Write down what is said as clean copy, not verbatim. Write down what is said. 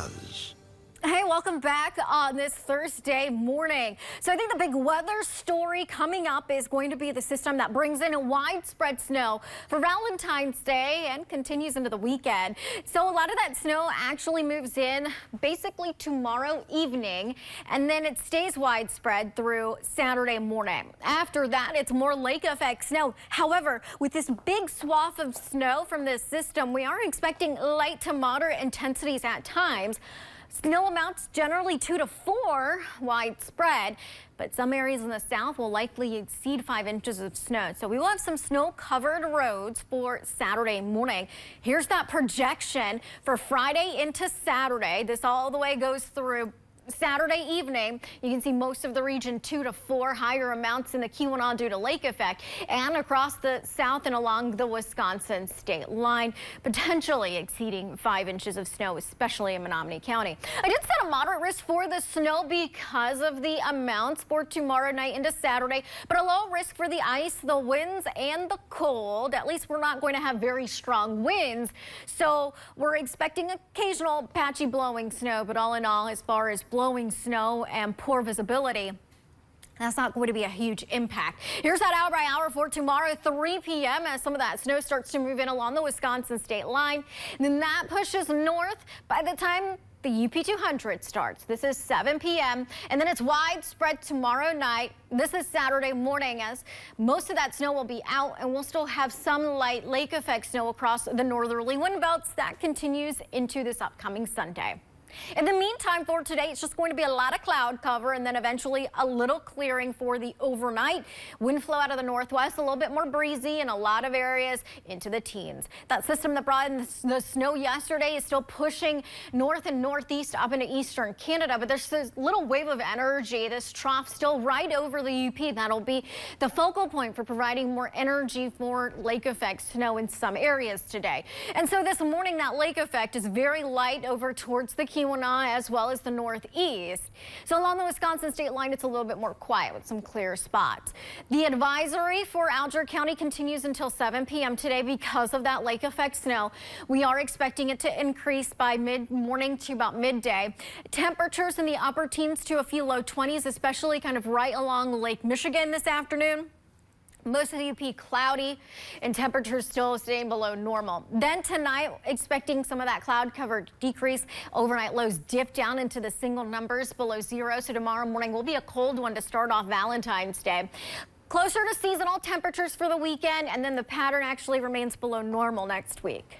does. Hey, welcome back on this Thursday morning. So I think the big weather story coming up is going to be the system that brings in a widespread snow for Valentine's Day and continues into the weekend. So a lot of that snow actually moves in basically tomorrow evening, and then it stays widespread through Saturday morning. After that, it's more lake effect snow. However, with this big swath of snow from this system, we are expecting light to moderate intensities at times. Snow amounts generally 2 to 4 widespread, but some areas in the south will likely exceed 5 inches of snow. So we will have some snow-covered roads for Saturday morning. Here's that projection for Friday into Saturday. This all the way goes through Saturday evening. You can see most of the region 2 to 4 higher amounts in the Keweenaw due to lake effect, and across the south and along the Wisconsin state line, potentially exceeding 5 inches of snow, especially in Menominee County. I did set a moderate risk for the snow because of the amounts for tomorrow night into Saturday, but a low risk for the ice, the winds, and the cold. At least we're not going to have very strong winds, so we're expecting occasional patchy blowing snow, but all in all, as far as blowing snow and poor visibility, that's not going to be a huge impact. Here's that hour by hour for tomorrow, 3 p.m. as some of that snow starts to move in along the Wisconsin state line. And then that pushes north by the time the UP 200 starts. This is 7 p.m. and then it's widespread tomorrow night. This is Saturday morning as most of that snow will be out, and we'll still have some light lake effect snow across the northerly wind belts. That continues into this upcoming Sunday. In the meantime, for today, it's just going to be a lot of cloud cover and then eventually a little clearing for the overnight. Wind flow out of the northwest, a little bit more breezy in a lot of areas into the teens. That system that brought in the snow yesterday is still pushing north and northeast up into eastern Canada, but there's this little wave of energy, this trough still right over the UP. That'll be the focal point for providing more energy for lake effect snow in some areas today. And so this morning, that lake effect is very light over towards the Keweenaw as well as the northeast. So along the Wisconsin state line, it's a little bit more quiet with some clear spots. The advisory for Alger County continues until 7 p.m. today because of that lake effect snow. We are expecting it to increase by mid-morning to about midday. Temperatures in the upper teens to a few low 20s, especially kind of right along Lake Michigan this afternoon. Most of the UP cloudy and temperatures still staying below normal. Then tonight, expecting some of that cloud cover decrease. Overnight lows dip down into the single numbers below zero. So tomorrow morning will be a cold one to start off Valentine's Day. Closer to seasonal temperatures for the weekend, and then the pattern actually remains below normal next week.